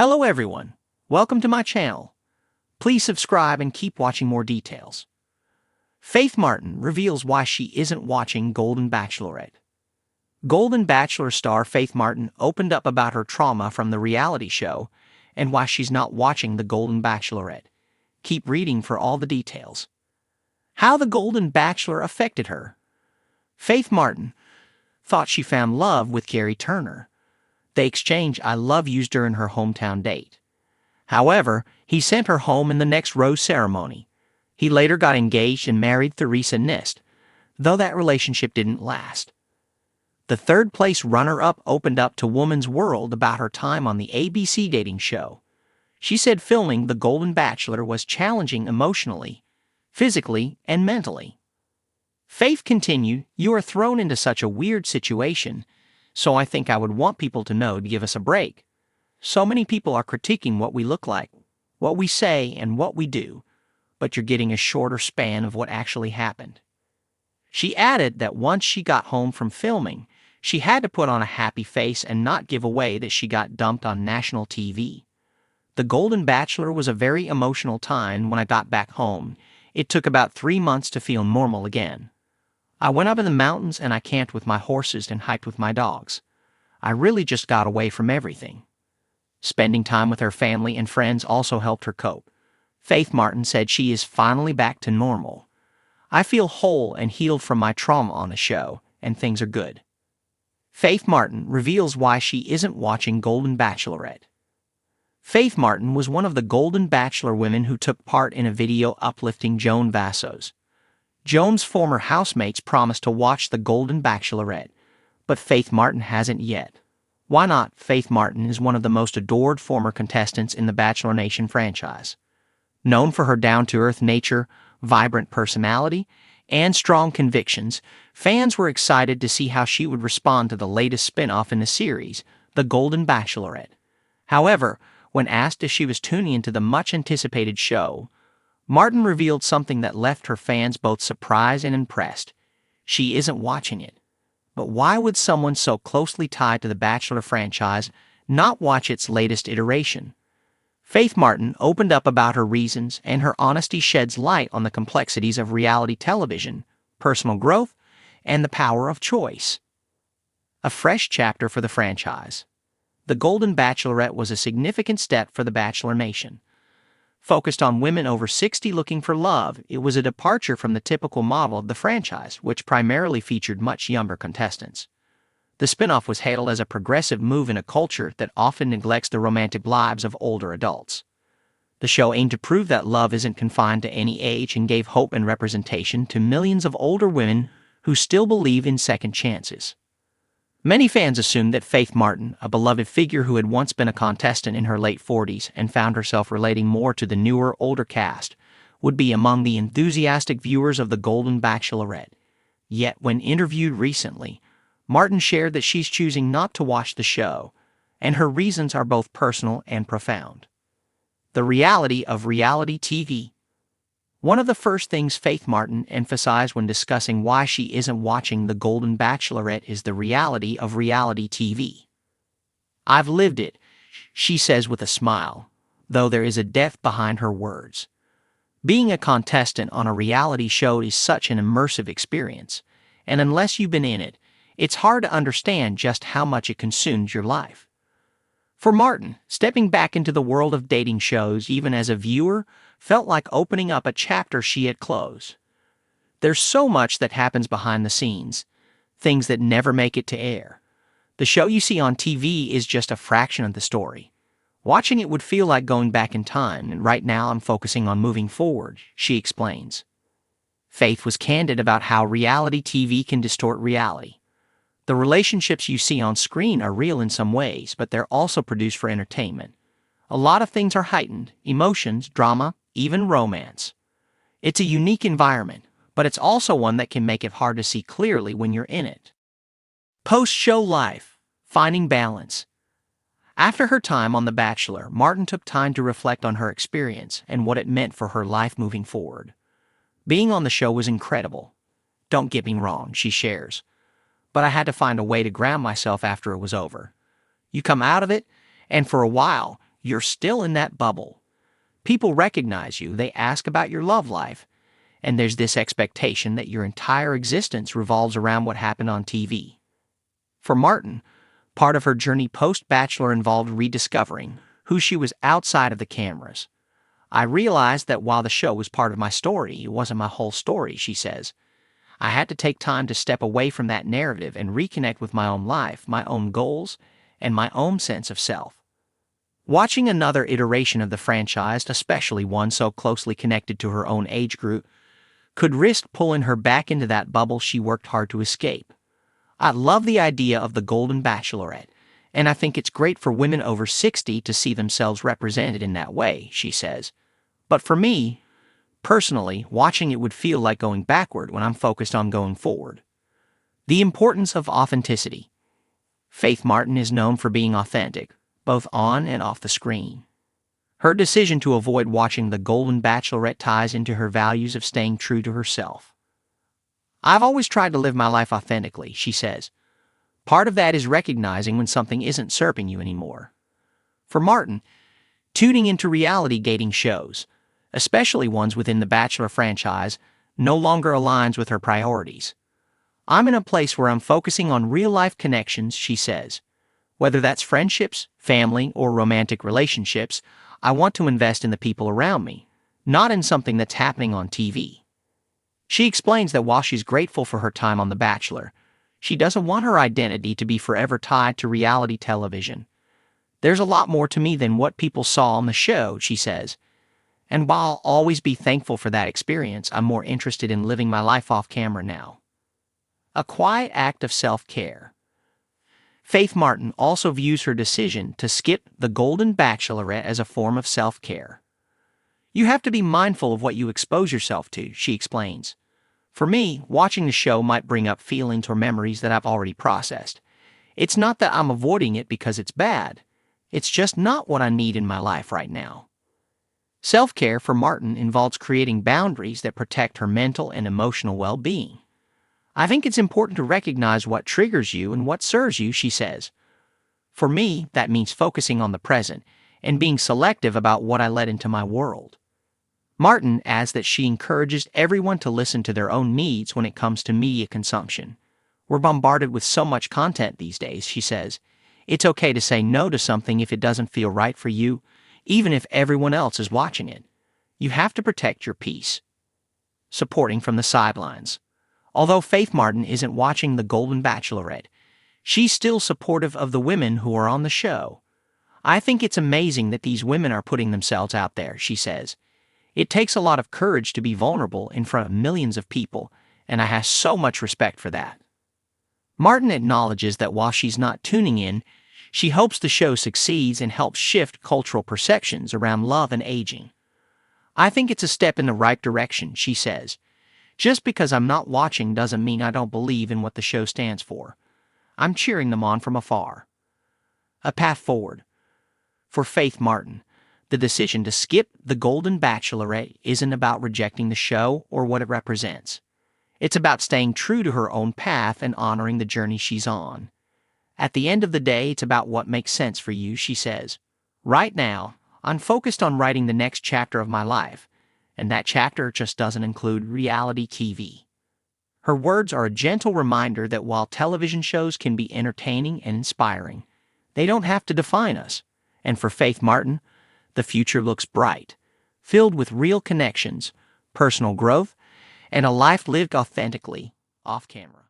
Hello everyone, welcome to my channel. Please subscribe and keep watching more details. Faith Martin reveals why she isn't watching Golden Bachelorette. Golden Bachelor star Faith Martin opened up about her trauma from the reality show and why she's not watching the Golden Bachelorette. Keep reading for all the details. How the Golden Bachelor affected her. Faith Martin thought she found love with Gary Turner. They exchanged I love yous during her hometown date. However, he sent her home in the next rose ceremony. He later got engaged and married Theresa Nist, though that relationship didn't last. The third-place runner-up opened up to Woman's World about her time on the ABC dating show. She said filming The Golden Bachelor was challenging emotionally, physically, and mentally. Faith continued, "You are thrown into such a weird situation, so I think I would want people to know to give us a break. So many people are critiquing what we look like, what we say, and what we do, but you're getting a shorter span of what actually happened." She added that once she got home from filming, she had to put on a happy face and not give away that she got dumped on national TV. The Golden Bachelor was a very emotional time when I got back home. It took about 3 months to feel normal again. I went up in the mountains and I camped with my horses and hiked with my dogs. I really just got away from everything. Spending time with her family and friends also helped her cope. Faith Martin said she is finally back to normal. "I feel whole and healed from my trauma on the show, and things are good." Faith Martin reveals why she isn't watching Golden Bachelorette. Faith Martin was one of the Golden Bachelor women who took part in a video uplifting Joan Vassos. Joan's former housemates promised to watch the Golden Bachelorette, but Faith Martin hasn't yet. Why not? Faith Martin is one of the most adored former contestants in the Bachelor Nation franchise. Known for her down-to-earth nature, vibrant personality, and strong convictions, fans were excited to see how she would respond to the latest spin-off in the series, The Golden Bachelorette. However, when asked if she was tuning into the much-anticipated show, Martin revealed something that left her fans both surprised and impressed. She isn't watching it. But why would someone so closely tied to the Bachelor franchise not watch its latest iteration? Faith Martin opened up about her reasons, and her honesty sheds light on the complexities of reality television, personal growth, and the power of choice. A fresh chapter for the franchise. The Golden Bachelorette was a significant step for the Bachelor Nation. Focused on women over 60 looking for love, it was a departure from the typical model of the franchise, which primarily featured much younger contestants. The spin-off was hailed as a progressive move in a culture that often neglects the romantic lives of older adults. The show aimed to prove that love isn't confined to any age and gave hope and representation to millions of older women who still believe in second chances. Many fans assumed that Faith Martin, a beloved figure who had once been a contestant in her late 40s and found herself relating more to the newer, older cast, would be among the enthusiastic viewers of The Golden Bachelorette. Yet, when interviewed recently, Martin shared that she's choosing not to watch the show, and her reasons are both personal and profound. The reality of reality TV. One of the first things Faith Martin emphasized when discussing why she isn't watching The Golden Bachelorette is the reality of reality TV. "I've lived it," she says with a smile, though there is a depth behind her words. Being a contestant on a reality show is such an immersive experience, and unless you've been in it, it's hard to understand just how much it consumes your life. For Martin, stepping back into the world of dating shows, even as a viewer, felt like opening up a chapter she had closed. There's so much that happens behind the scenes, things that never make it to air. The show you see on TV is just a fraction of the story. Watching it would feel like going back in time, and right now I'm focusing on moving forward, she explains. Faith was candid about how reality TV can distort reality. The relationships you see on screen are real in some ways, but they're also produced for entertainment. A lot of things are heightened, emotions, drama, even romance. It's a unique environment, but it's also one that can make it hard to see clearly when you're in it. Post-show life, finding balance. After her time on The Bachelor, Martin took time to reflect on her experience and what it meant for her life moving forward. "Being on the show was incredible. Don't get me wrong," she shares. "But I had to find a way to ground myself after it was over. You come out of it, and for a while, you're still in that bubble. People recognize you, they ask about your love life, and there's this expectation that your entire existence revolves around what happened on TV. For Martin, part of her journey post-Bachelor involved rediscovering who she was outside of the cameras. I realized that while the show was part of my story, it wasn't my whole story, she says. I had to take time to step away from that narrative and reconnect with my own life, my own goals, and my own sense of self. Watching another iteration of the franchise, especially one so closely connected to her own age group, could risk pulling her back into that bubble she worked hard to escape. I love the idea of the Golden Bachelorette, and I think it's great for women over 60 to see themselves represented in that way, she says. But for me, personally, watching it would feel like going backward when I'm focused on going forward. The importance of authenticity. Faith Martin is known for being authentic, both on and off the screen. Her decision to avoid watching The Golden Bachelorette ties into her values of staying true to herself. I've always tried to live my life authentically, she says. Part of that is recognizing when something isn't serving you anymore. For Martin, tuning into reality dating shows, especially ones within the Bachelor franchise, no longer aligns with her priorities. I'm in a place where I'm focusing on real-life connections, she says. Whether that's friendships, family, or romantic relationships, I want to invest in the people around me, not in something that's happening on TV. She explains that while she's grateful for her time on The Bachelor, she doesn't want her identity to be forever tied to reality television. There's a lot more to me than what people saw on the show, she says. And while I'll always be thankful for that experience, I'm more interested in living my life off camera now. A quiet act of self-care. Faith Martin also views her decision to skip The Golden Bachelorette as a form of self-care. You have to be mindful of what you expose yourself to, she explains. For me, watching the show might bring up feelings or memories that I've already processed. It's not that I'm avoiding it because it's bad. It's just not what I need in my life right now. Self-care for Martin involves creating boundaries that protect her mental and emotional well-being. I think it's important to recognize what triggers you and what serves you, she says. For me, that means focusing on the present and being selective about what I let into my world. Martin adds that she encourages everyone to listen to their own needs when it comes to media consumption. We're bombarded with so much content these days, she says. It's okay to say no to something if it doesn't feel right for you, even if everyone else is watching it. You have to protect your peace. Supporting from the sidelines. Although Faith Martin isn't watching The Golden Bachelorette, she's still supportive of the women who are on the show. I think it's amazing that these women are putting themselves out there, she says. It takes a lot of courage to be vulnerable in front of millions of people, and I have so much respect for that. Martin acknowledges that while she's not tuning in, she hopes the show succeeds and helps shift cultural perceptions around love and aging. I think it's a step in the right direction, she says. Just because I'm not watching doesn't mean I don't believe in what the show stands for. I'm cheering them on from afar. A path forward. For Faith Martin, the decision to skip The Golden Bachelorette isn't about rejecting the show or what it represents. It's about staying true to her own path and honoring the journey she's on. At the end of the day, it's about what makes sense for you, she says. Right now, I'm focused on writing the next chapter of my life, and that chapter just doesn't include reality TV. Her words are a gentle reminder that while television shows can be entertaining and inspiring, they don't have to define us. And for Faith Martin, the future looks bright, filled with real connections, personal growth, and a life lived authentically off camera.